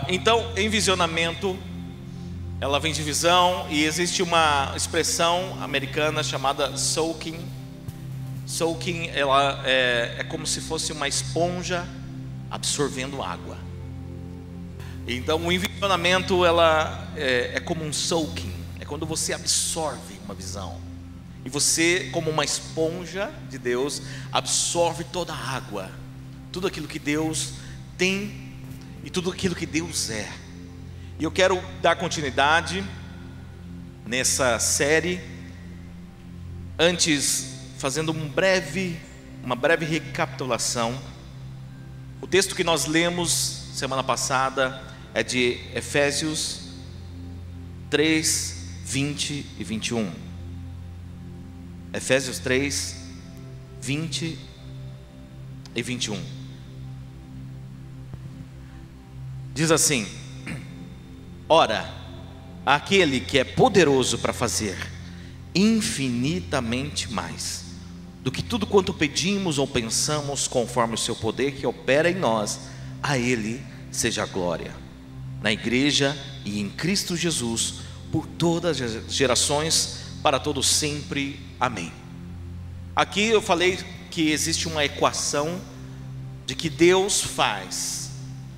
Então, envisionamento, ela vem de visão, e existe uma expressão americana chamada soaking. Soaking, ela é como se fosse uma esponja absorvendo água. Então, o envisionamento, ela é como um soaking, é quando você absorve uma visão. E você, como uma esponja de Deus, absorve toda a água, tudo aquilo que Deus tem e tudo aquilo que Deus é. E eu quero dar continuidade nessa série, antes fazendo uma breve recapitulação. O texto que nós lemos semana passada é de Efésios 3, 20 e 21. Efésios 3, 20 e 21. Diz assim: ora, aquele que é poderoso para fazer infinitamente mais do que tudo quanto pedimos ou pensamos, conforme o seu poder que opera em nós, a Ele seja a glória, na igreja e em Cristo Jesus, por todas as gerações, para todos sempre. Amém. Aqui eu falei que existe uma equação de que Deus faz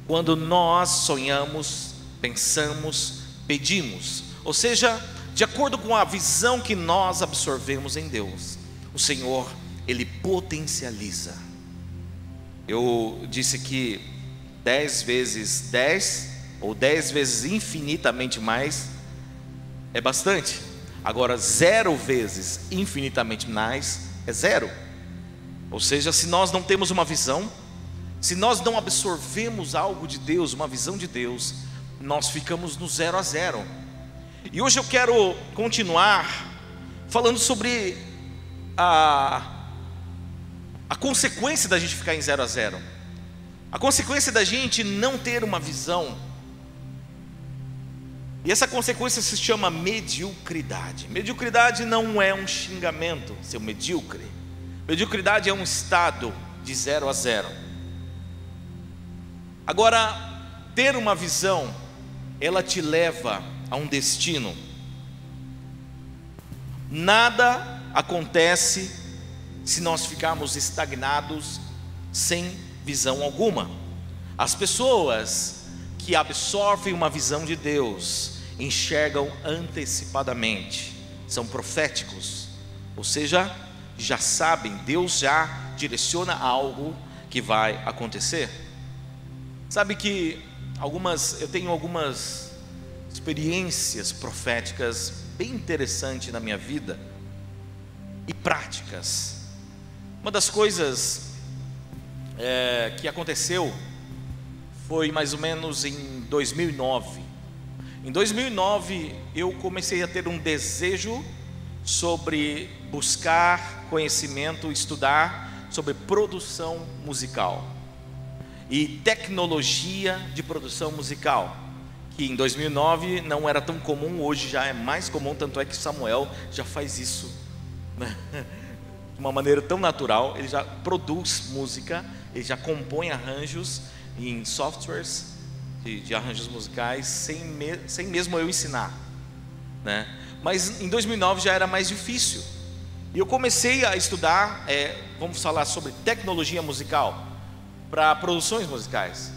quando nós sonhamos, pensamos, pedimos, ou seja, de acordo com a visão que nós absorvemos em Deus, o Senhor, Ele potencializa. Eu disse que 10 vezes 10, ou 10 vezes infinitamente mais, é bastante. Agora 0 vezes infinitamente mais é 0. Ou seja, se nós não temos uma visão, se nós não absorvemos algo de Deus, uma visão de Deus, nós ficamos no 0 a 0. E hoje eu quero continuar falando sobre a consequência da gente ficar em 0 a 0. A consequência da gente não ter uma visão. E essa consequência se chama mediocridade. Mediocridade não é um xingamento, ser medíocre. Mediocridade é um estado de 0 a 0. Agora, ter uma visão, ela te leva a um destino. Nada acontece se nós ficarmos estagnados sem visão alguma. As pessoas que absorvem uma visão de Deus enxergam antecipadamente, são proféticos, ou seja, já sabem, Deus já direciona algo que vai acontecer. Sabe que eu tenho algumas experiências proféticas bem interessantes na minha vida e práticas. Uma das coisas que aconteceu foi mais ou menos em 2009. Em 2009 eu comecei a ter um desejo sobre buscar conhecimento, estudar sobre produção musical e tecnologia de produção musical, que em 2009 não era tão comum, hoje já é mais comum, tanto é que Samuel já faz isso, né? De uma maneira tão natural. Ele já produz música, ele já compõe arranjos em softwares de arranjos musicais sem mesmo eu ensinar, né? Mas em 2009 já era mais difícil, e eu comecei a estudar, vamos falar sobre tecnologia musical para produções musicais.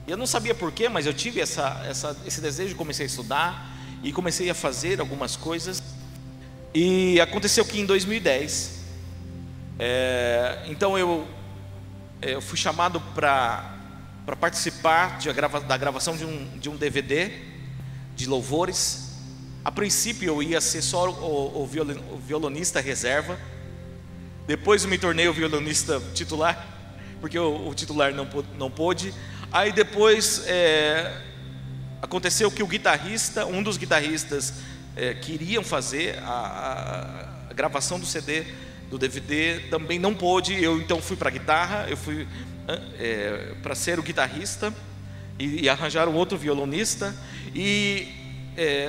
Eu não sabia porquê, mas eu tive esse desejo, comecei a estudar e comecei a fazer algumas coisas. E aconteceu que em 2010, então eu fui chamado para participar da gravação de um DVD de louvores. A princípio eu ia ser só o violonista reserva, depois eu me tornei o violonista titular, porque o titular não pôde. Aí depois aconteceu que um dos guitarristas queriam fazer a gravação do CD, do DVD, também não pôde. Eu então fui para a guitarra, eu fui para ser o guitarrista e arranjar um outro violonista.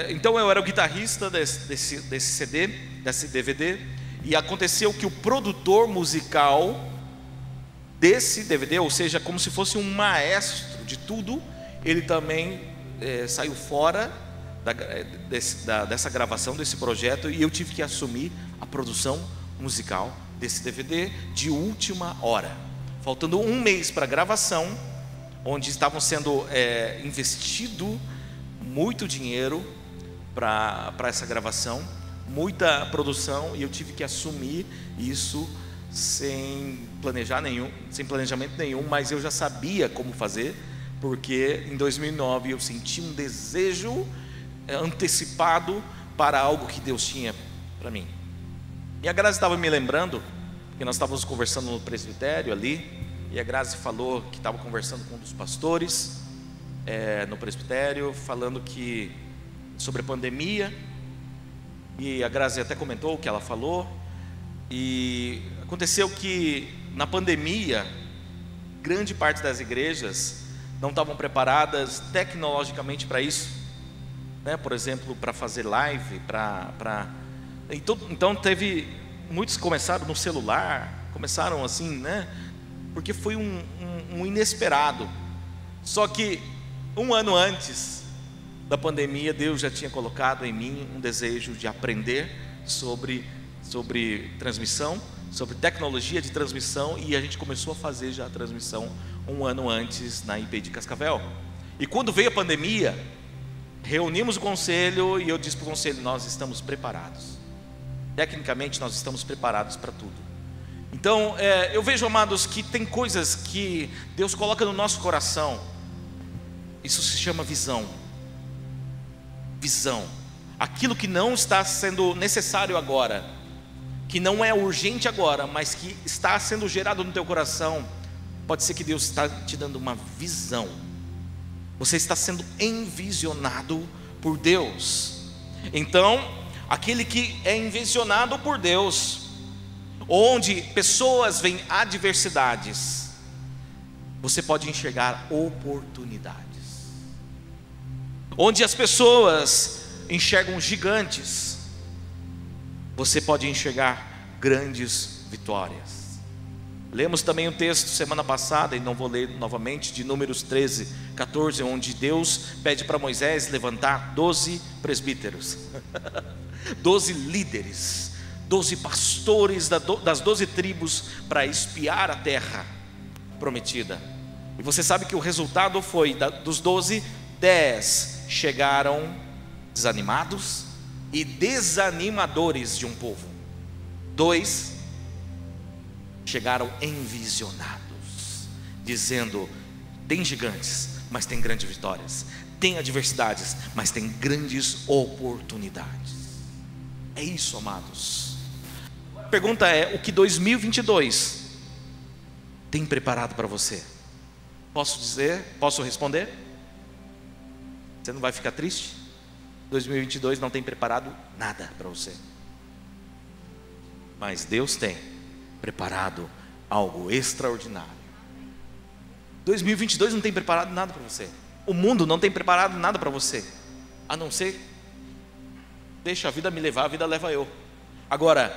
Então eu era o guitarrista desse CD, desse DVD, e aconteceu que o produtor musical desse DVD, ou seja, como se fosse um maestro de tudo, ele também saiu fora dessa gravação, desse projeto, e eu tive que assumir a produção musical desse DVD de última hora, faltando um mês para a gravação, onde estavam sendo investido muito dinheiro para essa gravação, muita produção, e eu tive que assumir isso sem planejamento nenhum, mas eu já sabia como fazer, porque em 2009 eu senti um desejo antecipado para algo que Deus tinha para mim. E a Grazi estava me lembrando, que nós estávamos conversando no presbitério ali, e a Grazi falou que estava conversando com um dos pastores no presbitério, falando sobre a pandemia, e a Grazi até comentou o que ela falou, e aconteceu que na pandemia, grande parte das igrejas não estavam preparadas tecnologicamente para isso, né? Por exemplo, para fazer live, então teve, muitos começaram no celular, começaram assim, né? Porque foi um inesperado. Só que um ano antes da pandemia, Deus já tinha colocado em mim um desejo de aprender sobre transmissão, sobre tecnologia de transmissão, e a gente começou a fazer já a transmissão um ano antes na IP de Cascavel. E quando veio a pandemia, reunimos o conselho e eu disse para o conselho: nós estamos preparados, tecnicamente nós estamos preparados para tudo. Então eu vejo, amados, que tem coisas que Deus coloca no nosso coração, isso se chama visão. Aquilo que não está sendo necessário agora, que não é urgente agora, mas que está sendo gerado no teu coração, pode ser que Deus está te dando uma visão. Você está sendo envisionado por Deus. Então, aquele que é envisionado por Deus, onde pessoas veem adversidades, você pode enxergar oportunidades. Onde as pessoas enxergam gigantes, você pode enxergar grandes vitórias. Lemos também o texto semana passada, e não vou ler novamente, de Números 13, 14, onde Deus pede para Moisés levantar 12 presbíteros, 12 líderes, 12 pastores das 12 tribos, para espiar a terra prometida. E você sabe que o resultado foi, dos 12, 10 chegaram desanimados e desanimadores de um povo. 2 chegaram envisionados, dizendo: tem gigantes, mas tem grandes vitórias, tem adversidades, mas tem grandes oportunidades. É isso, amados. A pergunta é: o que 2022 tem preparado para você? Posso responder? Você não vai ficar triste? 2022 não tem preparado nada para você, mas Deus tem preparado algo extraordinário. 2022 não tem preparado nada para você. O mundo não tem preparado nada para você, a não ser: deixa a vida me levar, a vida leva eu. Agora,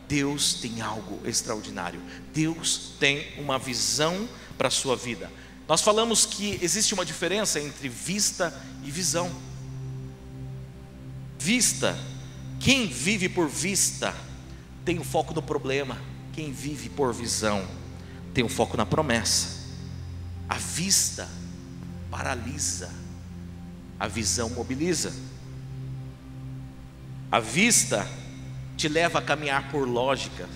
Deus tem algo extraordinário. Deus tem uma visão para a sua vida. Nós falamos que existe uma diferença entre vista e visão. Vista, quem vive por vista tem o foco no problema. Quem vive por visão tem o foco na promessa. A vista paralisa, a visão mobiliza. A vista te leva a caminhar por lógica,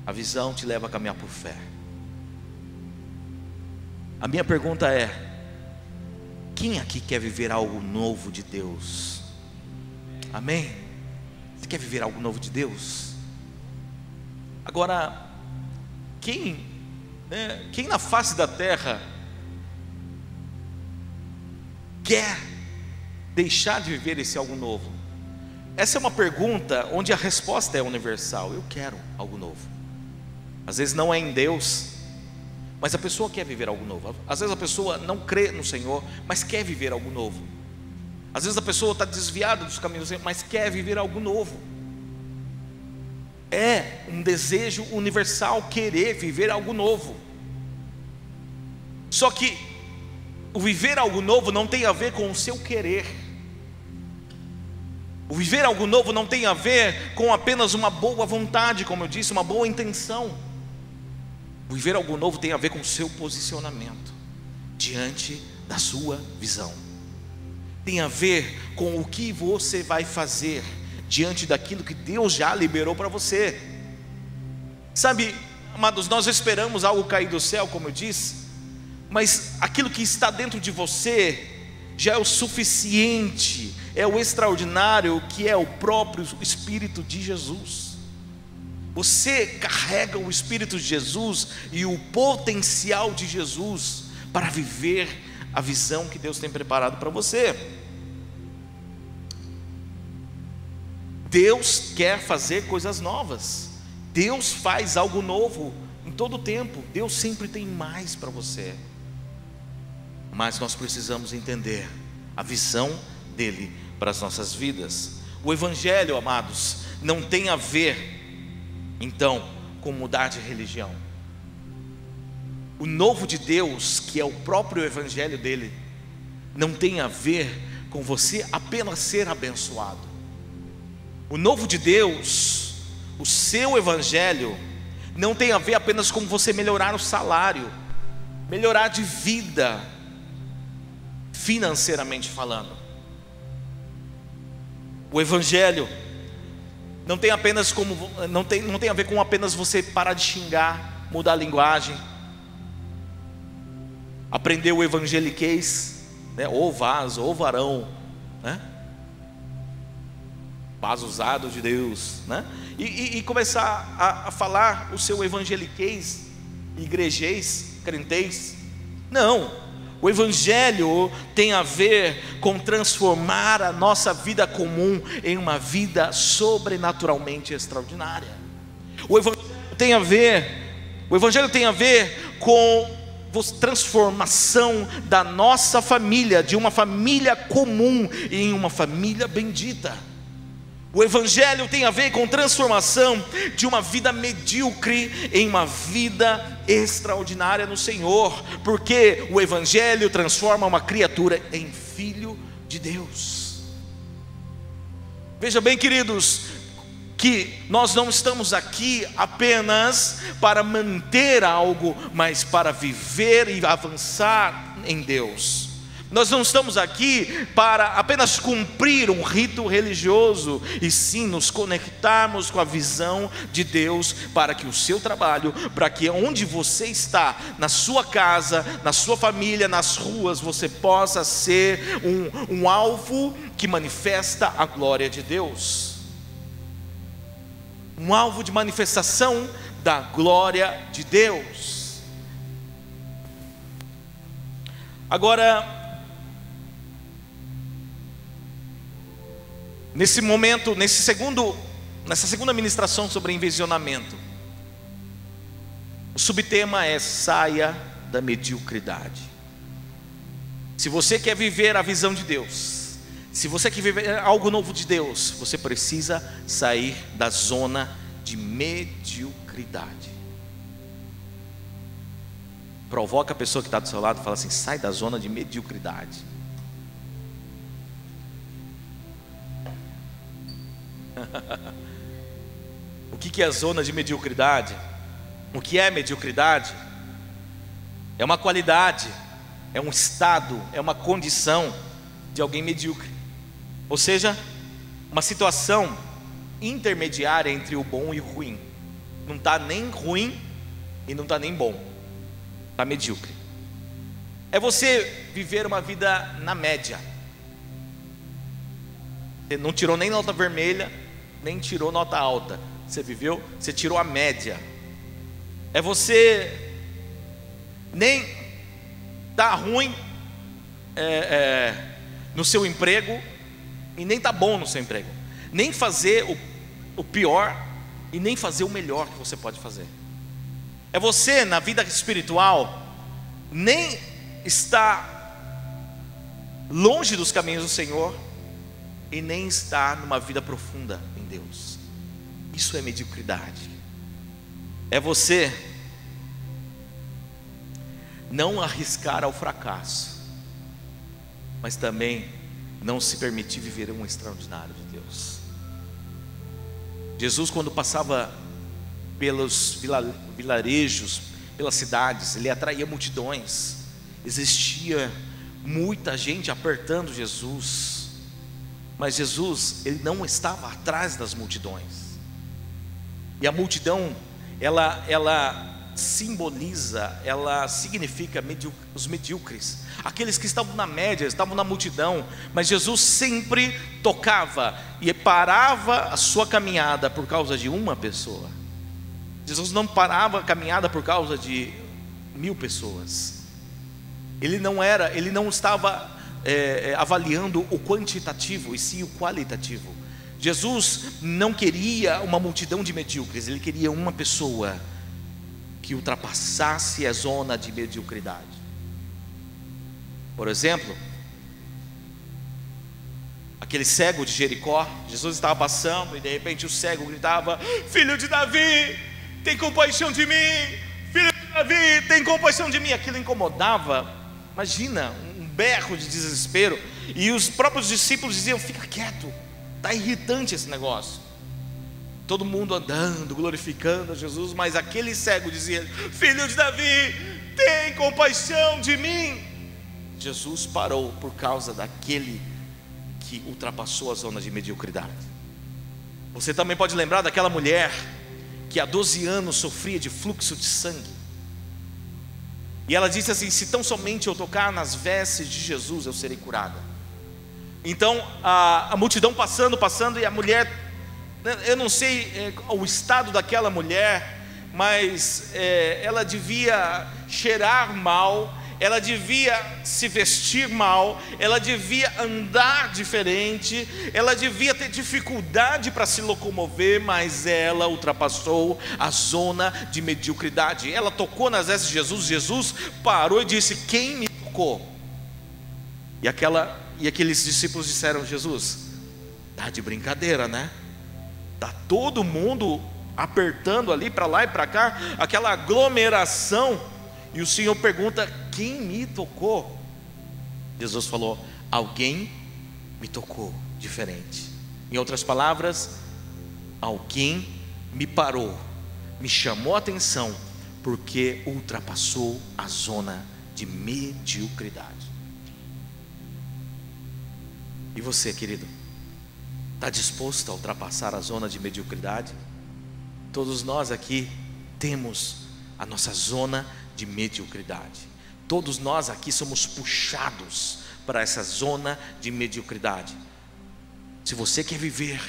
a visão te leva a caminhar por fé. A minha pergunta é: quem aqui quer viver algo novo de Deus? Amém? Você quer viver algo novo de Deus? Agora, quem na face da terra quer deixar de viver esse algo novo? Essa é uma pergunta onde a resposta é universal. Eu quero algo novo. Às vezes não é em Deus, mas a pessoa quer viver algo novo. Às vezes a pessoa não crê no Senhor, mas quer viver algo novo. Às vezes a pessoa está desviada dos caminhos do Senhor, mas quer viver algo novo. É um desejo universal querer viver algo novo. Só que O viver algo novo não tem a ver com o seu querer. O viver algo novo não tem a ver com apenas uma boa vontade, como eu disse, uma boa intenção. O viver algo novo tem a ver com o seu posicionamento diante da sua visão. Tem a ver com o que você vai fazer diante daquilo que Deus já liberou para você. Sabe, amados, nós esperamos algo cair do céu, como eu disse, mas aquilo que está dentro de você já é o suficiente, é o extraordinário, que é o próprio Espírito de Jesus. Você carrega o Espírito de Jesus e o potencial de Jesus para viver a visão que Deus tem preparado para você. Deus quer fazer coisas novas. Deus faz algo novo em todo o tempo. Deus sempre tem mais para você. Mas nós precisamos entender a visão dele para as nossas vidas. O Evangelho, amados, não tem a ver então com mudar de religião. O novo de Deus, que é o próprio Evangelho dele, não tem a ver com você apenas ser abençoado. O novo de Deus, o seu Evangelho, não tem a ver apenas com você melhorar o salário, melhorar de vida, financeiramente falando. O Evangelho não tem apenas não tem a ver com apenas você parar de xingar, mudar a linguagem, aprender o evangeliquez, né? Ou vaso, ou varão, né? Vaso usado de Deus, né? E começar a falar o seu evangeliquez, igrejês, crentez. Não, o Evangelho tem a ver com transformar a nossa vida comum em uma vida sobrenaturalmente extraordinária. O Evangelho tem a ver com transformação da nossa família, de uma família comum em uma família bendita. O Evangelho tem a ver com transformação de uma vida medíocre em uma vida extraordinária no Senhor, porque o Evangelho transforma uma criatura em filho de Deus. Veja bem, queridos, que nós não estamos aqui apenas para manter algo, mas para viver e avançar em Deus. Nós não estamos aqui para apenas cumprir um rito religioso, e sim nos conectarmos com a visão de Deus para que o seu trabalho, para que onde você está, na sua casa, na sua família, nas ruas, você possa ser um alvo que manifesta a glória de Deus. Um alvo de manifestação da glória de Deus. Agora, nesse momento, nessa segunda ministração sobre envisionamento, o subtema é: saia da mediocridade. Se você quer viver a visão de Deus, se você quer viver algo novo de Deus, você precisa sair da zona de mediocridade. Provoca a pessoa que está do seu lado e fala assim: sai da zona de mediocridade. O que é a zona de mediocridade? O que é mediocridade? É uma qualidade, é um estado, é uma condição de alguém medíocre. Ou seja, uma situação intermediária entre o bom e o ruim. Não está nem ruim e não está nem bom, está medíocre. É você viver uma vida na média. Você não tirou nem nota vermelha, nem tirou nota alta. Você tirou a média. É você nem tá ruim no seu emprego e nem tá bom no seu emprego. Nem fazer o pior e nem fazer o melhor que você pode fazer. É você na vida espiritual nem está longe dos caminhos do Senhor e nem está numa vida profunda em Deus. Isso é mediocridade. É você não arriscar ao fracasso mas também não se permitir viver um extraordinário de Deus. Jesus, quando passava pelos vilarejos, pelas cidades, ele atraía multidões. Existia muita gente apertando Jesus, mas Jesus, ele não estava atrás das multidões. E a multidão, ela simboliza, ela significa os medíocres, aqueles que estavam na média, estavam na multidão. Mas Jesus sempre tocava e parava a sua caminhada por causa de uma pessoa. Jesus não parava a caminhada por causa de 1000 pessoas. Ele não estava avaliando o quantitativo, e sim o qualitativo. Jesus não queria uma multidão de medíocres, ele queria uma pessoa que ultrapassasse a zona de mediocridade. Por exemplo, aquele cego de Jericó, Jesus estava passando e de repente o cego gritava: filho de Davi, tem compaixão de mim, filho de Davi, tem compaixão de mim. Aquilo incomodava, imagina, um berro de desespero. E os próprios discípulos diziam: fica quieto, está irritante esse negócio. Todo mundo andando, glorificando a Jesus, mas aquele cego dizia: filho de Davi, tem compaixão de mim. Jesus parou por causa daquele que ultrapassou a zona de mediocridade. Você também pode lembrar daquela mulher que há 12 anos sofria de fluxo de sangue, e ela disse assim: se tão somente eu tocar nas vestes de Jesus, eu serei curada. Então a multidão passando, e a mulher, eu não sei o estado daquela mulher, mas ela devia cheirar mal, ela devia se vestir mal, ela devia andar diferente, ela devia ter dificuldade para se locomover, mas ela ultrapassou a zona de mediocridade. Ela tocou nas vestes de Jesus, Jesus parou e disse: quem me tocou? E aqueles discípulos disseram: Jesus, tá de brincadeira, né? Tá todo mundo apertando ali para lá e para cá, aquela aglomeração, e o Senhor pergunta: quem me tocou? Jesus falou: alguém me tocou diferente. Em outras palavras, alguém me parou, me chamou a atenção, porque ultrapassou a zona de mediocridade. E você, querido, está disposto a ultrapassar a zona de mediocridade? Todos nós aqui temos a nossa zona de mediocridade. Todos nós aqui somos puxados para essa zona de mediocridade. Se você quer viver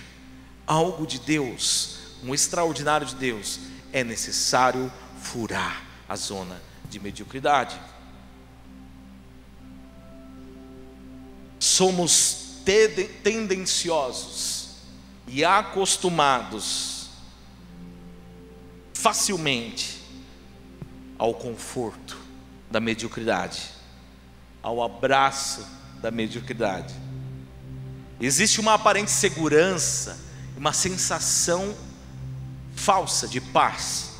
algo de Deus, um extraordinário de Deus, é necessário furar a zona de mediocridade. Somos tendenciosos e acostumados facilmente ao conforto da mediocridade, ao abraço da mediocridade. Existe uma aparente segurança, uma sensação falsa de paz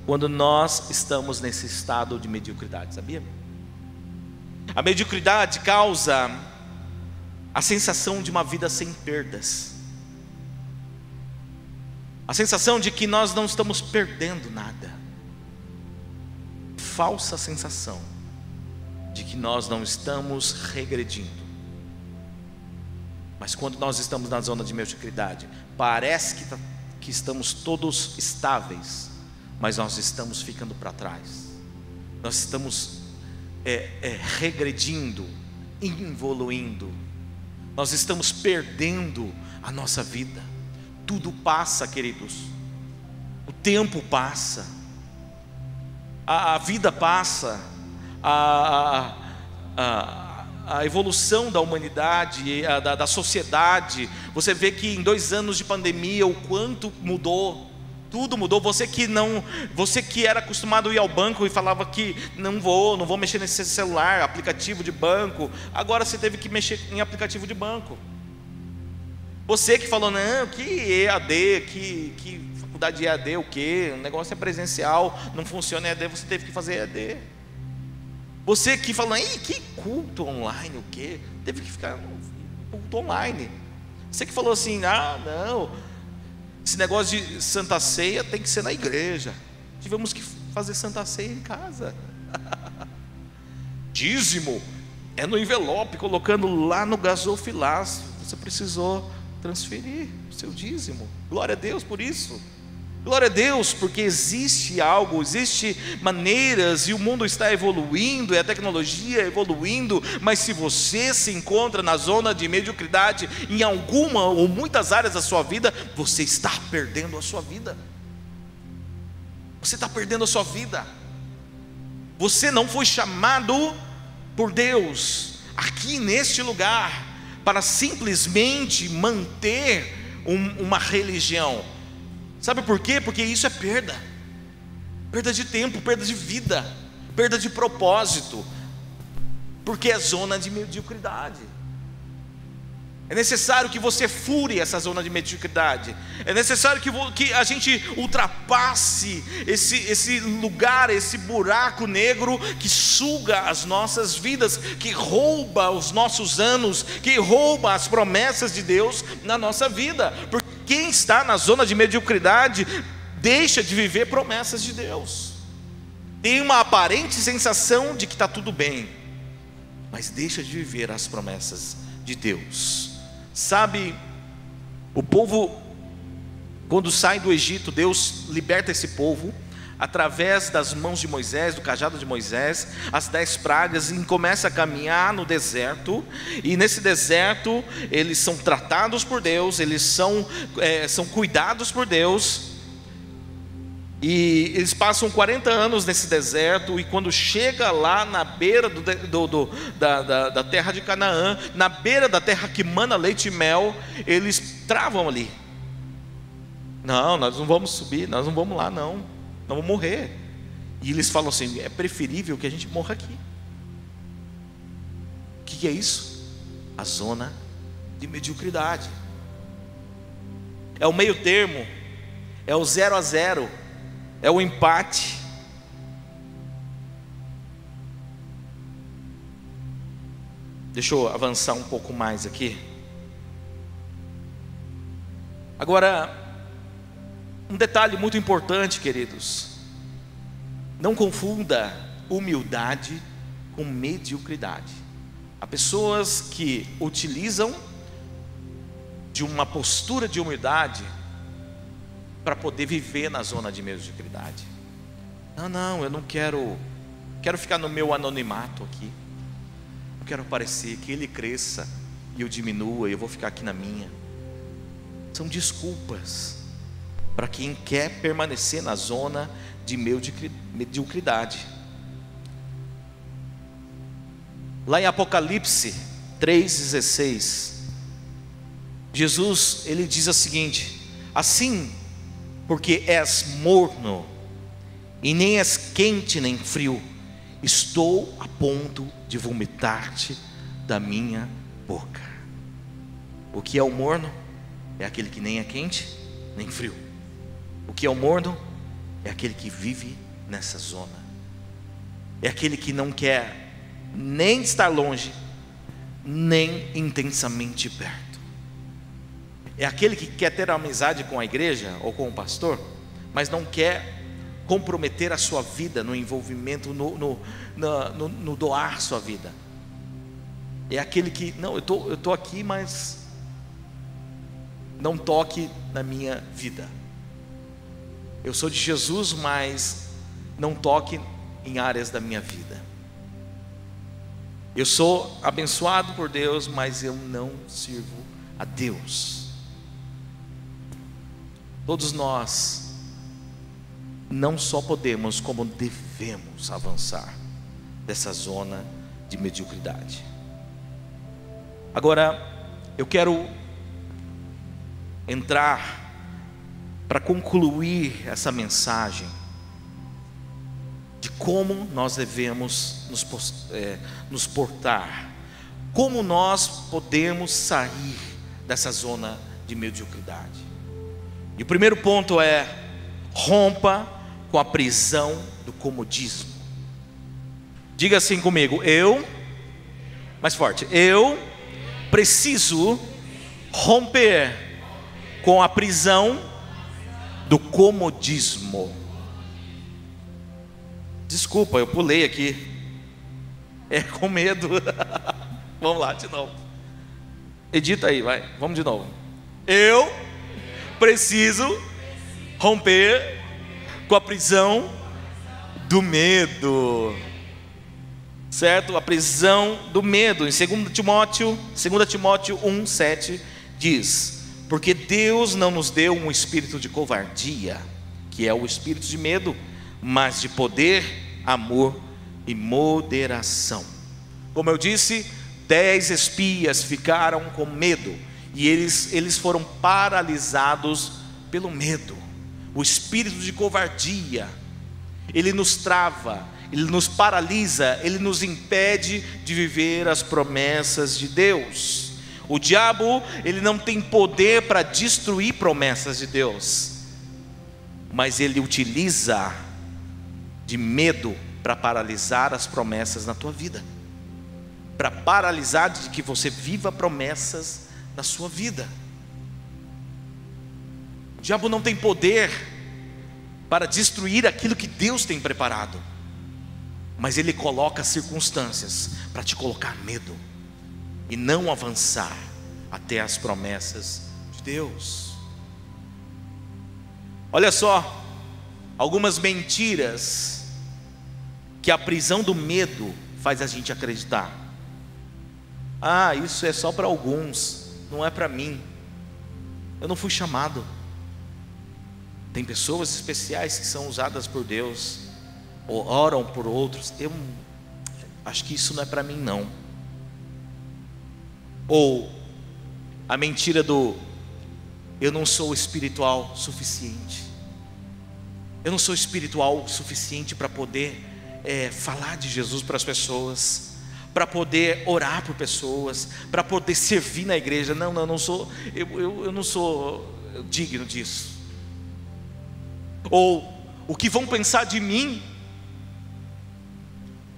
quando nós estamos nesse estado de mediocridade, sabia? A mediocridade causa a sensação de uma vida sem perdas, a sensação de que nós não estamos perdendo nada, falsa sensação de que nós não estamos regredindo. Mas quando nós estamos na zona de mediocridade, parece que estamos todos estáveis, mas nós estamos ficando para trás, nós estamos regredindo, evoluindo, nós estamos perdendo a nossa vida. Tudo passa, queridos, o tempo passa, a vida passa, a evolução da humanidade, da sociedade. Você vê que em 2 anos de pandemia o quanto mudou, tudo mudou. Você que era acostumado a ir ao banco e falava que não vou mexer nesse celular, aplicativo de banco, agora você teve que mexer em aplicativo de banco. Você que falou: não, que EAD, que faculdade de EAD, o quê? O negócio é presencial, não funciona EAD, você teve que fazer EAD. Você que fala, ei, que culto online, o quê? Teve que ficar no culto online. Você que falou assim, ah, não, esse negócio de Santa Ceia tem que ser na igreja. Tivemos que fazer Santa Ceia em casa. Dízimo é no envelope, colocando lá no gasofilaço. Você precisou transferir o seu dízimo. Glória a Deus por isso. Glória a Deus, porque existe algo, existe maneiras, e o mundo está evoluindo, e a tecnologia evoluindo, mas se você se encontra na zona de mediocridade em alguma ou muitas áreas da sua vida, você está perdendo a sua vida. Você está perdendo a sua vida. Você não foi chamado por Deus aqui neste lugar para simplesmente manter uma religião. Sabe por quê? Porque isso é perda de tempo, perda de vida, perda de propósito, porque é zona de mediocridade. É necessário que você fure essa zona de mediocridade. É necessário que a gente ultrapasse esse lugar, esse buraco negro que suga as nossas vidas, que rouba os nossos anos, que rouba as promessas de Deus na nossa vida. Porque quem está na zona de mediocridade deixa de viver promessas de Deus. Tem uma aparente sensação de que está tudo bem, mas deixa de viver as promessas de Deus. Sabe, o povo, quando sai do Egito, Deus liberta esse povo através das mãos de Moisés, do cajado de Moisés, as 10 pragas, e começa a caminhar no deserto. E nesse deserto eles são tratados por Deus, eles são cuidados por Deus. E eles passam 40 anos nesse deserto, e quando chega lá na beira da terra de Canaã, na beira da terra que mana leite e mel, eles travam ali. Não, nós não vamos subir, nós não vamos lá não, nós vamos morrer. E eles falam assim, é preferível que a gente morra aqui. O que é isso? A zona de mediocridade. É o meio termo, é o 0 a 0, é o empate. Deixa eu avançar um pouco mais aqui. Agora, um detalhe muito importante, queridos: não confunda humildade com mediocridade. Há pessoas que utilizam de uma postura de humildade para poder viver na zona de mediocridade. Não, eu não quero ficar no meu anonimato aqui. Eu quero aparecer, que ele cresça e eu diminua, e eu vou ficar aqui na minha. São desculpas para quem quer permanecer na zona de mediocridade. Lá em Apocalipse 3,16, Jesus, ele diz o seguinte: assim, porque és morno, e nem és quente nem frio, estou a ponto de vomitar-te da minha boca. O que é o morno? É aquele que nem é quente nem frio. O que é o morno? É aquele que vive nessa zona. É aquele que não quer nem estar longe, nem intensamente perto. É aquele que quer ter amizade com a igreja ou com o pastor, mas não quer comprometer a sua vida no envolvimento, no doar sua vida. É aquele que, não, eu estou aqui, mas não toque na minha vida. Eu sou de Jesus, mas não toque em áreas da minha vida. Eu sou abençoado por Deus, mas eu não sirvo a Deus. Todos nós não só podemos, como devemos avançar dessa zona de mediocridade. Agora, eu quero entrar para concluir essa mensagem de como nós devemos nos portar, como nós podemos sair dessa zona de mediocridade. E o primeiro ponto é: rompa com a prisão do comodismo. Diga assim comigo: eu, mais forte, eu preciso romper com a prisão do comodismo. Desculpa, eu pulei aqui. É com medo. Vamos lá, de novo. Edita aí, vai. Vamos de novo. Eu preciso romper com a prisão do medo. Certo? A prisão do medo. Em 2 Timóteo 1:7 diz: porque Deus não nos deu um espírito de covardia, que é o espírito de medo, mas de poder, amor e moderação. Como eu disse, 10 espias ficaram com medo, e eles foram paralisados pelo medo. O espírito de covardia, ele nos trava, ele nos paralisa, ele nos impede de viver as promessas de Deus. O diabo, ele não tem poder para destruir promessas de Deus, mas ele utiliza de medo para paralisar as promessas na tua vida, para paralisar de que você viva promessas na sua vida. O diabo não tem poder para destruir aquilo que Deus tem preparado, mas ele coloca circunstâncias para te colocar medo e não avançar até as promessas de Deus. Olha só, algumas mentiras que a prisão do medo faz a gente acreditar. Ah, isso é só para alguns, não é para mim. Eu não fui chamado. Tem pessoas especiais que são usadas por Deus, ou oram por outros. Eu acho que isso não é para mim, não. Ou a mentira do eu não sou espiritual suficiente. Eu não sou espiritual suficiente para poder falar de Jesus para as pessoas, para poder orar por pessoas, para poder servir na igreja. Não, eu não sou, eu não sou digno disso. Ou o que vão pensar de mim?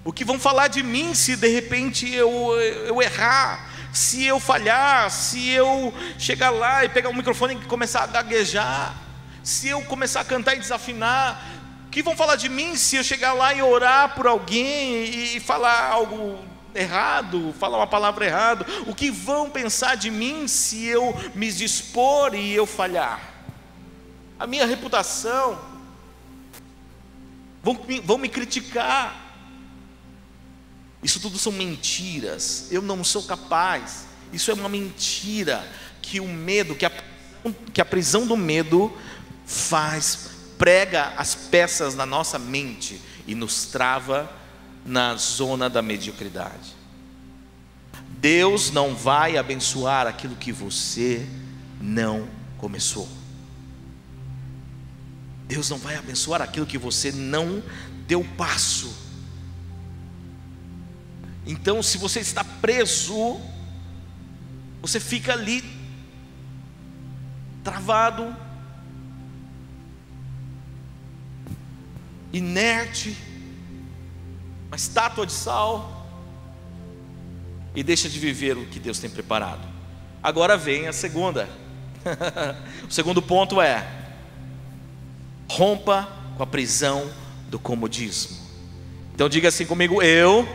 O que vão falar de mim se de repente eu errar? Se eu falhar? Se eu chegar lá e pegar o microfone e começar a gaguejar? Se eu começar a cantar e desafinar? O que vão falar de mim se eu chegar lá e orar por alguém e falar algo errado, falar uma palavra errada? O que vão pensar de mim se eu me dispor e eu falhar? A minha reputação, vão me criticar. Isso tudo são mentiras. Eu não sou capaz. Isso é uma mentira que o medo, que a prisão do medo prega as peças na nossa mente e nos trava na zona da mediocridade. Deus não vai abençoar aquilo que você não começou. Deus não vai abençoar aquilo que você não deu passo. Então, se você está preso, você fica ali travado, inerte, uma estátua de sal, e deixa de viver o que Deus tem preparado. Agora vem a segunda. O segundo ponto é: rompa com a prisão do comodismo. Então diga assim comigo: eu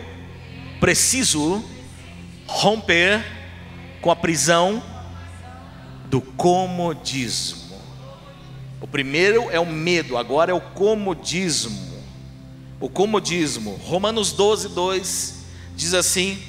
preciso romper com a prisão do comodismo. O primeiro é o medo, agora é o comodismo. O comodismo, Romanos 12:2 diz assim: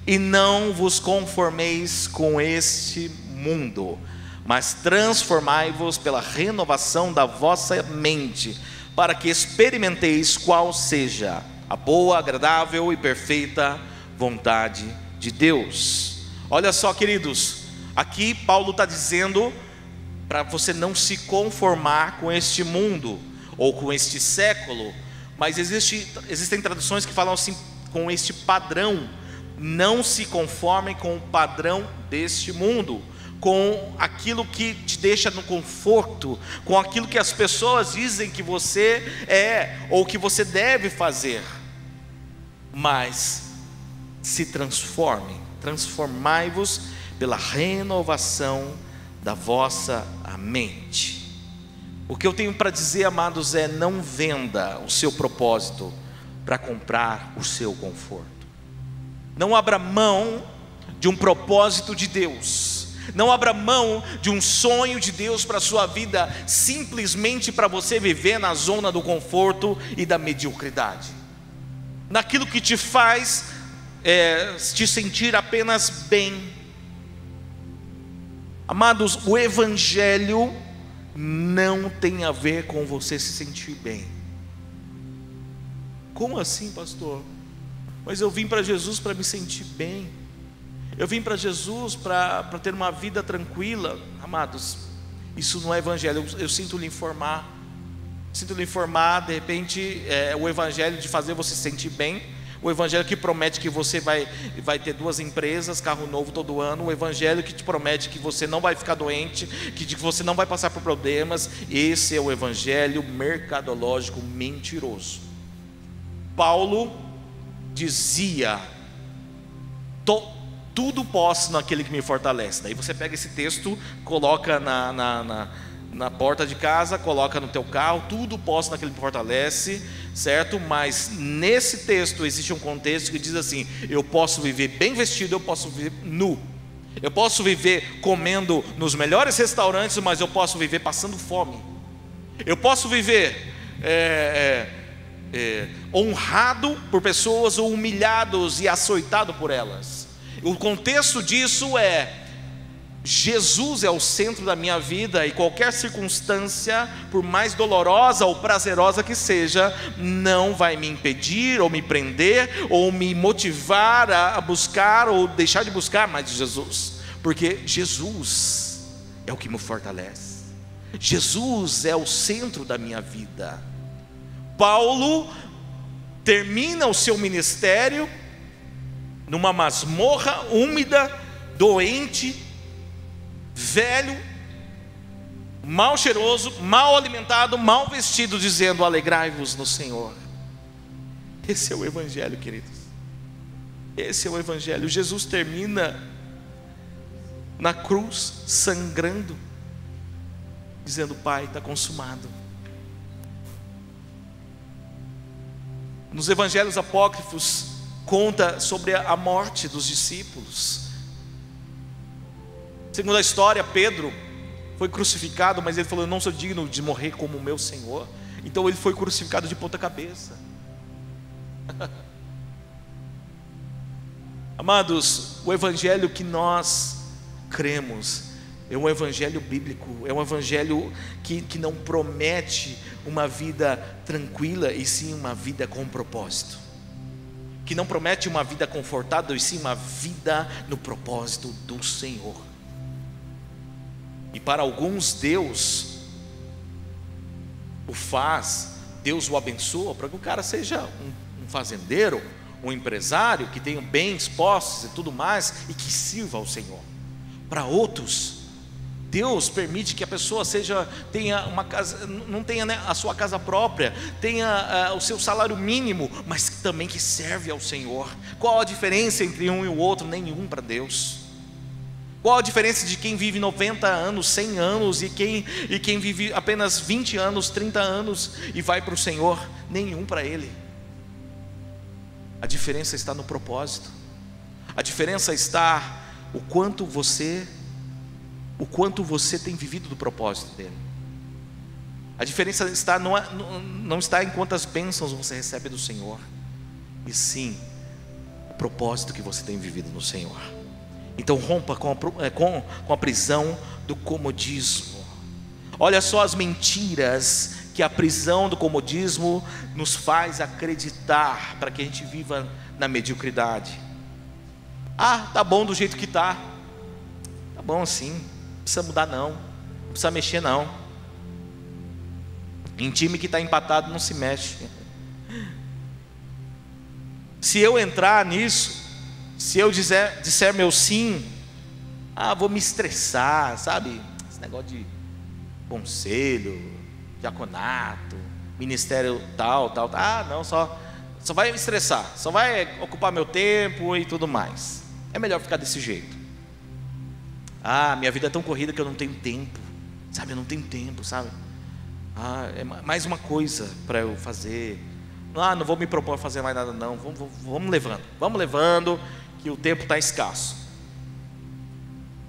e não vos conformeis com este mundo, mas transformai-vos pela renovação da vossa mente, para que experimenteis qual seja a boa, agradável e perfeita vontade de Deus. Olha só, queridos, aqui Paulo está dizendo para você não se conformar com este mundo ou com este século, mas existem traduções que falam assim, com este padrão. Não se conformem com o padrão deste mundo, com aquilo que te deixa no conforto, com aquilo que as pessoas dizem que você é ou que você deve fazer, mas se transformem, transformai-vos pela renovação da vossa mente. O que eu tenho para dizer, amados, é: não venda o seu propósito para comprar o seu conforto. Não abra mão de um propósito de Deus, não abra mão de um sonho de Deus para a sua vida, simplesmente para você viver na zona do conforto e da mediocridade, naquilo que te faz te sentir apenas bem. Amados, o Evangelho não tem a ver com você se sentir bem. Como assim, pastor? Mas eu vim para Jesus para me sentir bem, eu vim para Jesus para ter uma vida tranquila. Amados, isso não é Evangelho. Eu sinto lhe informar, de repente, o Evangelho de fazer você se sentir bem, o Evangelho que promete que você vai ter 2 empresas, carro novo todo ano, o Evangelho que te promete que você não vai ficar doente, que você não vai passar por problemas. Esse é o Evangelho mercadológico mentiroso. Paulo dizia: tudo posso naquele que me fortalece. Daí você pega esse texto, coloca na porta de casa, coloca no teu carro: tudo posso naquele que me fortalece, certo? Mas nesse texto existe um contexto que diz assim: eu posso viver bem vestido, eu posso viver nu, eu posso viver comendo nos melhores restaurantes, mas eu posso viver passando fome. Eu posso viver honrado por pessoas ou humilhados e açoitado por elas. O contexto disso é: Jesus é o centro da minha vida, e qualquer circunstância, por mais dolorosa ou prazerosa que seja, não vai me impedir, ou me prender, ou me motivar a buscar, ou deixar de buscar mais de Jesus, porque Jesus é o que me fortalece, Jesus é o centro da minha vida. Paulo termina o seu ministério numa masmorra úmida, doente, velho, mal cheiroso, mal alimentado, mal vestido, dizendo: alegrai-vos no Senhor. Esse é o Evangelho, queridos. Esse é o Evangelho. Jesus termina na cruz, sangrando, dizendo: Pai, está consumado. Nos Evangelhos apócrifos conta sobre a morte dos discípulos. Segundo a história, Pedro foi crucificado, mas ele falou: eu não sou digno de morrer como o meu Senhor. Então ele foi crucificado de ponta cabeça. Amados, o Evangelho que nós cremos é um Evangelho bíblico, é um Evangelho que não promete uma vida tranquila, e sim uma vida com propósito, que não promete uma vida confortável, e sim uma vida no propósito do Senhor. E para alguns Deus o abençoa para que o cara seja um fazendeiro, um empresário, que tenha bens, posses e tudo mais, e que sirva ao Senhor. Para outros, Deus permite que a pessoa tenha uma casa, não tenha, né, a sua casa própria, tenha o seu salário mínimo, mas também que serve ao Senhor. Qual a diferença entre um e o outro? Nenhum para Deus. Qual a diferença de quem vive 90 anos, 100 anos e quem vive apenas 20 anos, 30 anos e vai para o Senhor? Nenhum para Ele. A diferença está no propósito. A diferença está o quanto você tem vivido do propósito dele. A diferença não está em quantas bênçãos você recebe do Senhor, e sim o propósito que você tem vivido no Senhor. Então rompa com a prisão do comodismo. Olha só as mentiras que a prisão do comodismo nos faz acreditar, para que a gente viva na mediocridade. Tá bom do jeito que tá bom assim, não precisa mudar não precisa mexer não. Em time que está empatado não se mexe. Se eu entrar nisso, se eu disser meu sim, vou me estressar, sabe? Esse negócio de conselho, diaconato, ministério tal. Não, só só vai me estressar, só vai ocupar meu tempo e tudo mais. É melhor ficar desse jeito. Minha vida é tão corrida que eu não tenho tempo, sabe? Eu não tenho tempo, sabe? É mais uma coisa para eu fazer. Não vou me propor a fazer mais nada não. Vamos levando, que o tempo está escasso.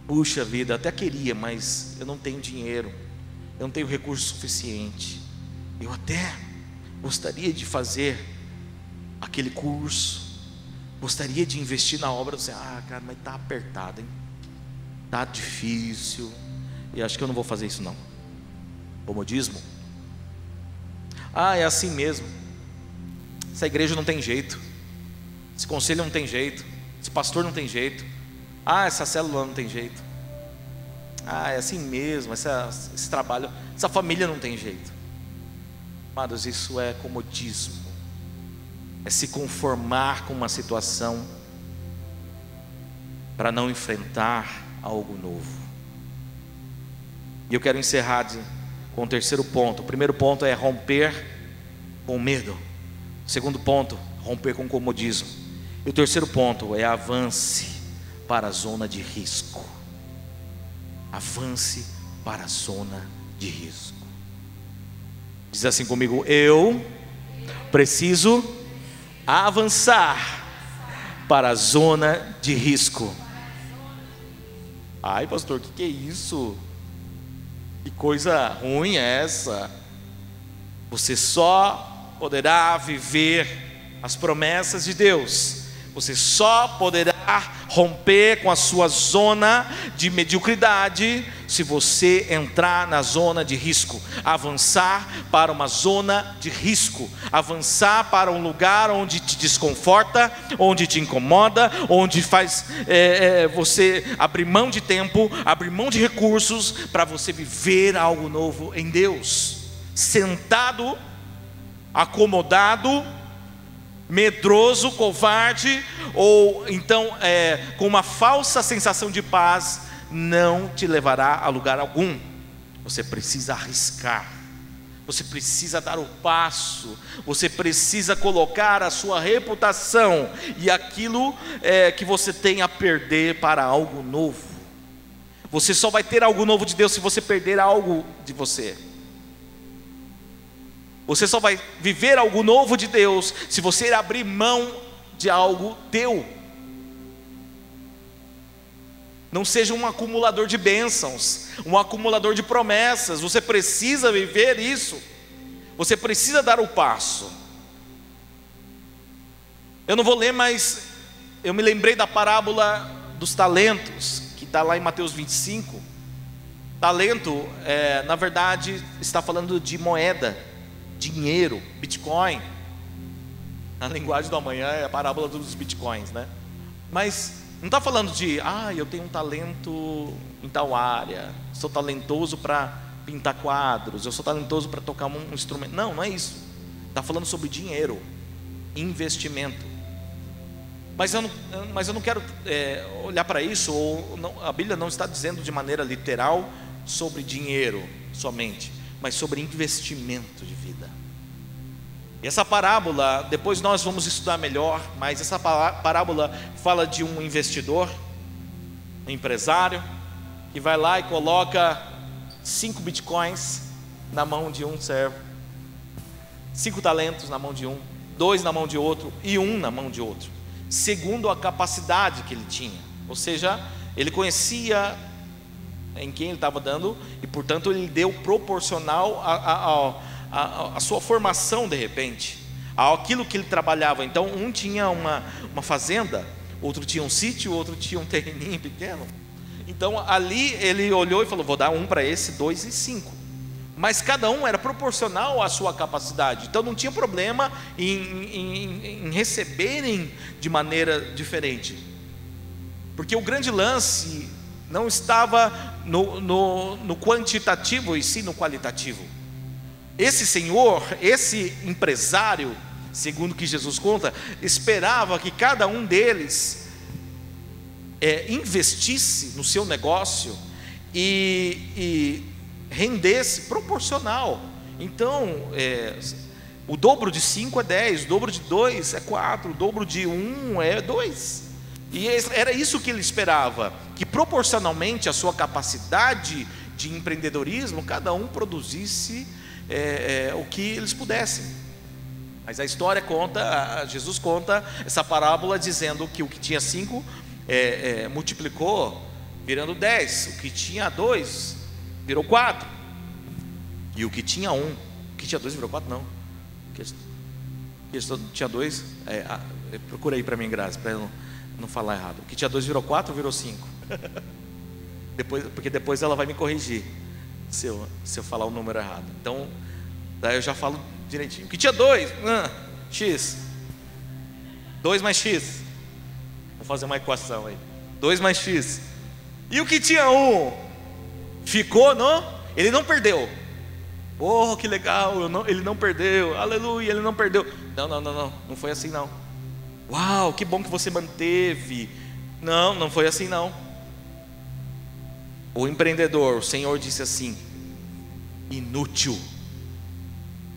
Puxa vida, até queria, mas eu não tenho dinheiro, eu não tenho recurso suficiente. Eu até gostaria de fazer aquele curso, gostaria de investir na obra. Você, cara, mas está apertado, hein? Está difícil, e acho que eu não vou fazer isso não. Comodismo. É assim mesmo. Essa igreja não tem jeito, esse conselho não tem jeito, esse pastor não tem jeito, essa célula não tem jeito, é assim mesmo, esse trabalho, essa família não tem jeito. Amados, isso é comodismo, é se conformar com uma situação para não enfrentar algo novo. E eu quero encerrar com o terceiro ponto. O primeiro ponto é romper com medo. O segundo ponto, romper com comodismo. E o terceiro ponto é avance para a zona de risco. Avance para a zona de risco. Diz assim comigo: eu preciso avançar para a zona de risco. Ai, pastor, que é isso? Que coisa ruim é essa? Você só poderá viver as promessas de Deus, você só poderá romper com a sua zona de mediocridade se você entrar na zona de risco, avançar para uma zona de risco, avançar para um lugar onde te desconforta, onde te incomoda, onde faz você abrir mão de tempo, abrir mão de recursos, para você viver algo novo em Deus. Sentado, acomodado, medroso, covarde, ou então com uma falsa sensação de paz, não te levará a lugar algum. Você precisa arriscar, você precisa dar o passo, você precisa colocar a sua reputação e aquilo que você tem a perder para algo novo. Você só vai ter algo novo de Deus se você perder algo de você. Você só vai viver algo novo de Deus se você abrir mão de algo teu. Não seja um acumulador de bênçãos, um acumulador de promessas. Você precisa viver isso. Você precisa dar o passo. Eu não vou ler, mas eu me lembrei da parábola dos talentos, que está lá em Mateus 25. Talento, na verdade, está falando de moeda, dinheiro, Bitcoin. Na linguagem do amanhã é a parábola dos Bitcoins, né? Mas não está falando de, eu tenho um talento em tal área, sou talentoso para pintar quadros, eu sou talentoso para tocar um instrumento. Não é isso. Está falando sobre dinheiro, investimento. Mas eu não quero olhar para isso, a Bíblia não está dizendo de maneira literal sobre dinheiro somente, mas sobre investimento de vida. E essa parábola, depois nós vamos estudar melhor, mas essa parábola fala de um investidor, um empresário, que vai lá e coloca 5 bitcoins na mão de um servo, 5 talentos na mão de um, 2 na mão de outro e 1 na mão de outro, segundo a capacidade que ele tinha. Ou seja, ele conhecia em quem ele estava dando, e portanto ele deu proporcional a sua formação, de repente, aquilo que ele trabalhava. Então um tinha uma fazenda, outro tinha um sítio, outro tinha um terreninho pequeno. Então ali ele olhou e falou: vou dar 1 para esse, 2 e 5. Mas cada um era proporcional à sua capacidade. Então não tinha problema em receberem de maneira diferente, porque o grande lance não estava no quantitativo e sim no qualitativo. Esse senhor, esse empresário, segundo o que Jesus conta, esperava que cada um deles investisse no seu negócio e rendesse proporcional. Então O dobro de 5 é 10, o dobro de 2 é 4, o dobro de 1 é 2. E era isso que ele esperava, que proporcionalmente à sua capacidade de empreendedorismo, cada um produzisse o que eles pudessem. Mas a história conta, Jesus conta essa parábola dizendo que o que tinha 5 multiplicou, virando 10. O que tinha 2 virou 4. E o que tinha 1, o que tinha 2 virou 4, não. O que tinha 2, procura aí para mim, Graça, para eu não falar errado. O que tinha 2 virou 4 ou virou 5? Porque depois ela vai me corrigir se eu falar o número errado. Então, daí eu já falo direitinho. O que tinha 2, x. 2 mais x. Vou fazer uma equação aí. 2 mais x. E o que tinha 1 ficou ele não perdeu. Oh, que legal, ele não perdeu. Aleluia, ele não perdeu. Não foi assim não. Uau, que bom que você manteve. Não foi assim não. O empreendedor, o Senhor disse assim: inútil,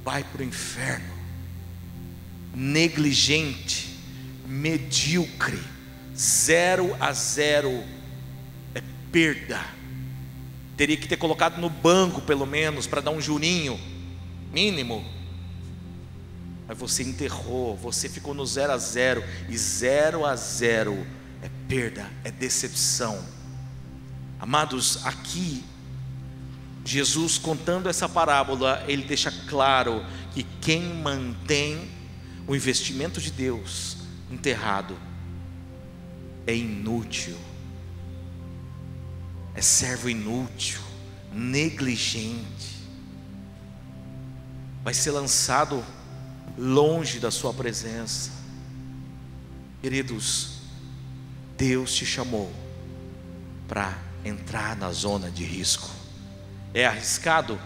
vai para o inferno, negligente, medíocre, 0 a 0 é perda. Teria que ter colocado no banco pelo menos, para dar um jurinho mínimo. Mas você enterrou, você ficou no 0 a 0. E 0 a 0 é perda, é decepção. Amados, aqui Jesus, contando essa parábola, ele deixa claro que quem mantém o investimento de Deus enterrado é inútil, é servo inútil, negligente, vai ser lançado longe da sua presença. Queridos, Deus te chamou para entrar na zona de risco. É arriscado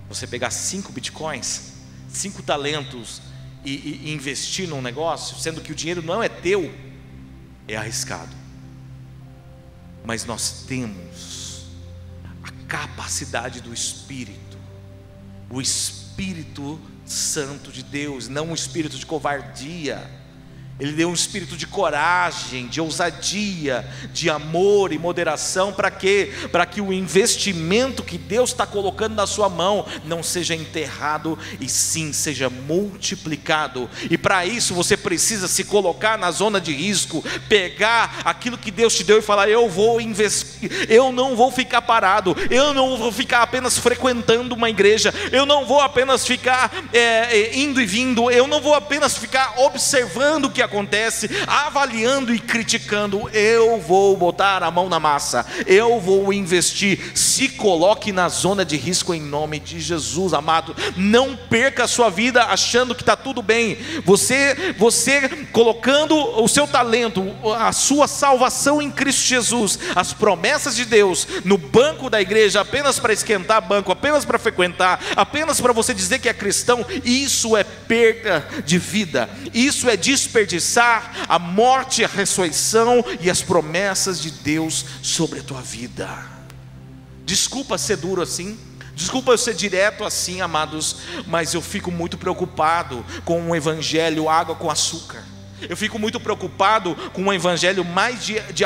você pegar 5 bitcoins, 5 talentos e investir num negócio, sendo que o dinheiro não é teu? É arriscado. Mas nós temos a capacidade do Espírito, o Espírito Santo de Deus, não um espírito de covardia. Ele deu um espírito de coragem, de ousadia, de amor e moderação. Para quê? Para que o investimento que Deus está colocando na sua mão não seja enterrado, e sim seja multiplicado. E para isso você precisa se colocar na zona de risco, pegar aquilo que Deus te deu e falar: eu vou investir, eu não vou ficar parado, eu não vou ficar apenas frequentando uma igreja, eu não vou apenas ficar indo e vindo, eu não vou apenas ficar observando o que acontece, avaliando e criticando. Eu vou botar a mão na massa, eu vou investir. Se coloque na zona de risco em nome de Jesus, amado. Não perca a sua vida achando que está tudo bem. Você colocando o seu talento, a sua salvação em Cristo Jesus, as promessas de Deus no banco da igreja, apenas para esquentar banco, apenas para frequentar, apenas para você dizer que é cristão, isso é perda de vida, isso é desperdiçar a morte, a ressurreição e as promessas de Deus sobre a tua vida. Desculpa ser duro assim, desculpa eu ser direto assim, amados, mas eu fico muito preocupado com um evangelho água com açúcar. Eu fico muito preocupado com um evangelho mais de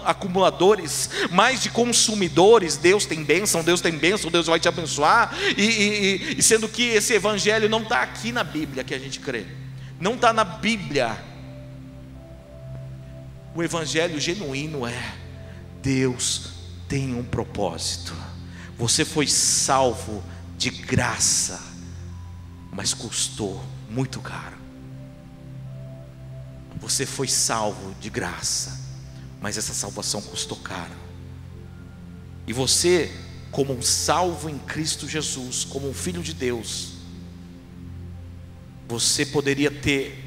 acumuladores, mais de consumidores. Deus tem bênção, Deus vai te abençoar, e sendo que esse evangelho não está aqui na Bíblia que a gente crê, não está na Bíblia. O evangelho genuíno é: Deus tem um propósito. Você foi salvo de graça, mas custou muito caro. Você foi salvo de graça, mas essa salvação custou caro. E você, como um salvo em Cristo Jesus, como um filho de Deus, você poderia ter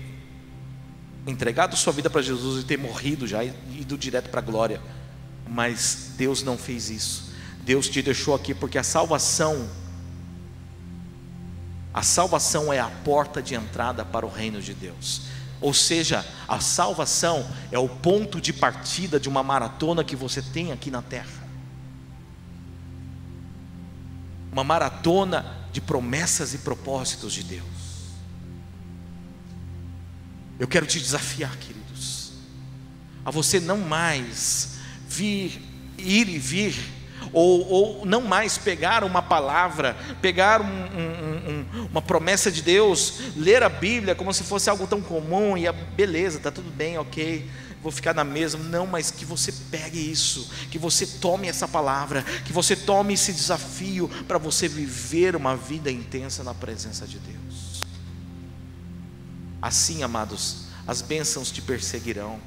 entregado sua vida para Jesus e ter morrido já, e ido direto para a glória. Mas Deus não fez isso. Deus te deixou aqui porque a salvação é a porta de entrada para o reino de Deus. Ou seja, a salvação é o ponto de partida de uma maratona que você tem aqui na terra. Uma maratona de promessas e propósitos de Deus. Eu quero te desafiar, queridos, a você não mais ir e vir, ou não mais pegar uma palavra, pegar uma promessa de Deus, ler a Bíblia como se fosse algo tão comum, e beleza, está tudo bem, ok, vou ficar na mesma. Não, mas que você pegue isso, que você tome essa palavra, que você tome esse desafio para você viver uma vida intensa na presença de Deus. Assim, amados, as bênçãos te perseguirão,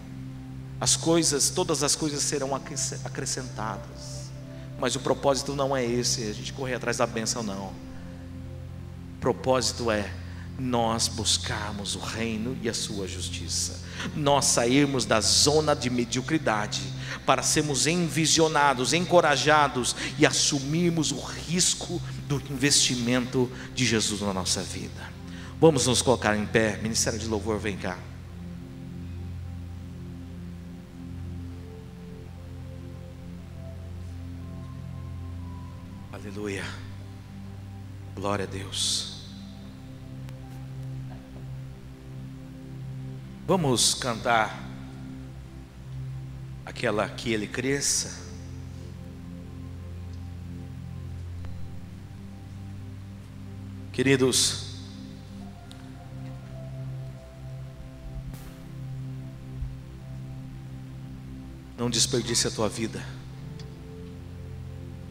todas as coisas serão acrescentadas. Mas o propósito não é esse, a gente correr atrás da bênção, não. O propósito é nós buscarmos o reino e a sua justiça, nós sairmos da zona de mediocridade, para sermos envisionados, encorajados e assumirmos o risco do investimento de Jesus na nossa vida. Vamos nos colocar em pé. Ministério de Louvor, vem cá. Aleluia, glória a Deus. Vamos cantar aquela que Ele cresça. Queridos, não desperdice a tua vida.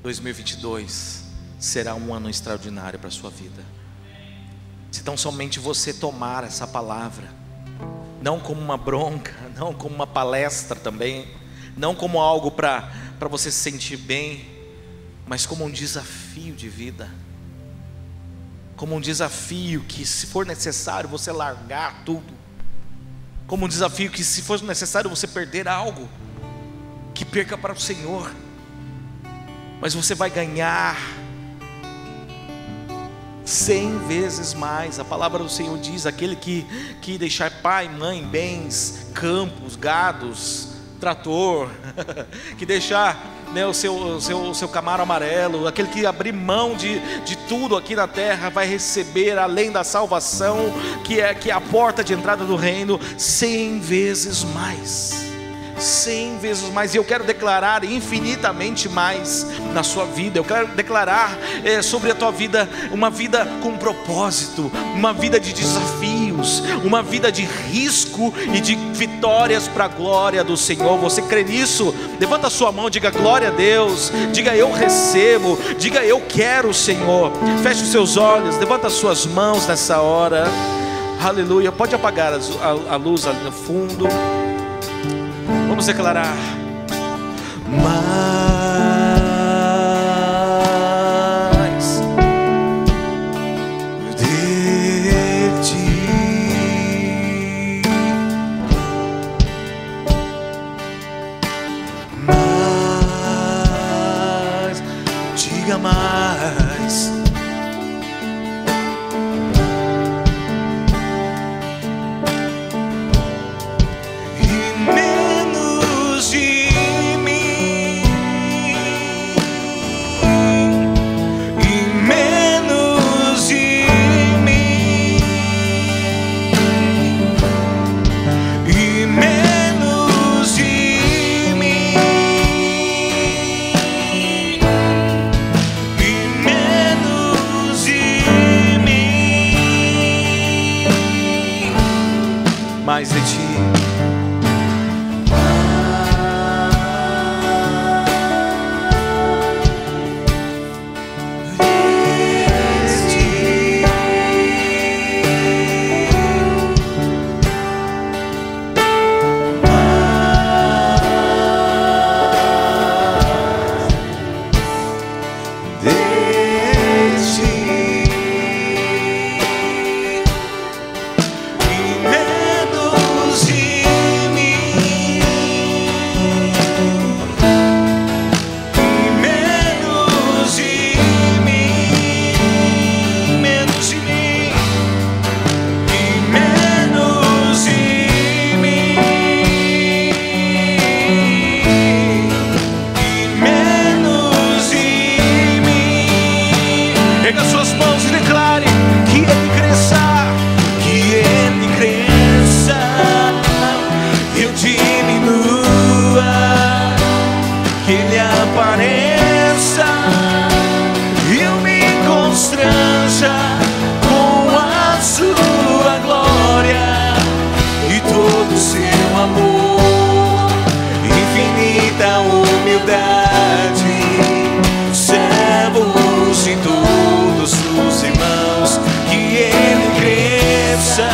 2022 será um ano extraordinário para a sua vida, se tão somente você tomar essa palavra, não como uma bronca, não como uma palestra também, não como algo para você se sentir bem, mas como um desafio de vida, como um desafio que, se for necessário, você largar tudo, como um desafio que, se for necessário, você perder algo, que perca para o Senhor, mas você vai ganhar 100 vezes mais. A palavra do Senhor diz: aquele que deixar pai, mãe, bens, campos, gados, trator, que deixar, né, o seu camaro amarelo, aquele que abrir mão de tudo aqui na terra, vai receber, além da salvação, que é a porta de entrada do reino, 100 vezes mais. 100 vezes mais. E eu quero declarar infinitamente mais na sua vida. Eu quero declarar sobre a tua vida uma vida com propósito, uma vida de desafios, uma vida de risco e de vitórias para a glória do Senhor. Você crê nisso? Levanta a sua mão, diga glória a Deus, diga eu recebo, diga eu quero, Senhor. Feche os seus olhos, levanta as suas mãos nessa hora. Aleluia. Pode apagar a luz ali no fundo. Vamos declarar: mais de ti, mais, diga mais. Menos Ele apareça, eu me constranja com a sua glória e todo o seu amor, infinita humildade, servos de todos os irmãos, que Ele cresça,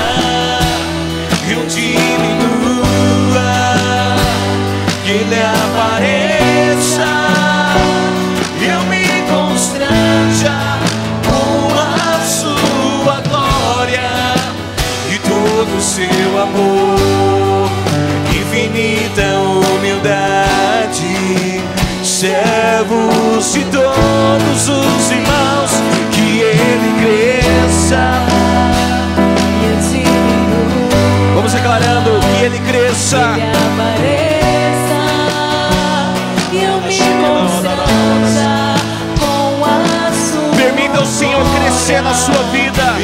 eu diminua, que Ele apareça, eu me constranja com a sua glória e todo o seu amor, infinita humildade, servos de todos os irmãos, que Ele cresça. Vamos declarando que Ele cresça. Ele apareça, eu me constranja com a sua. Permita o Senhor crescer na sua vida.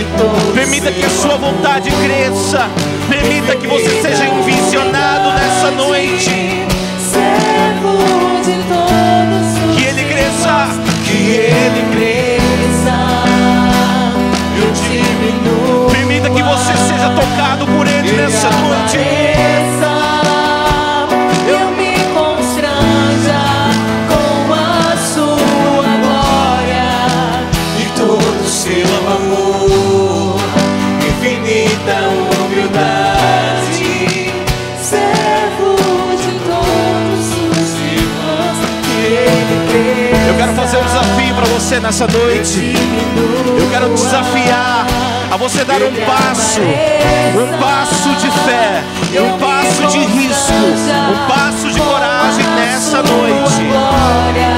Permita que a sua vontade cresça. Permita que você seja envisionado nessa noite. Servo de todos. Que Ele cresça. Que Ele cresça, eu diminuo. Permita que você seja tocado por Ele nessa noite. Eu me constranja com a sua glória E todo o seu amor, infinita humildade, servo de todos os irmãos, que Ele cresça. Eu quero fazer um desafio para você nessa noite. Eu quero desafiar a você dar um passo de fé, um passo de risco, um passo de coragem nessa noite.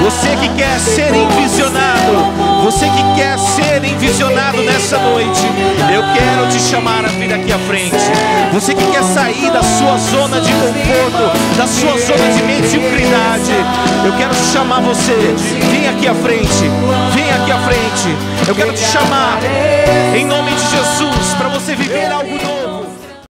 Você que quer ser envisionado, você que quer ser envisionado nessa noite, eu quero te chamar a vir aqui à frente. Você que quer sair da sua zona de conforto, da sua zona de mediocridade, eu quero chamar você. Vem aqui à frente, vem aqui à frente. Eu quero te chamar em nome de Jesus para você viver algo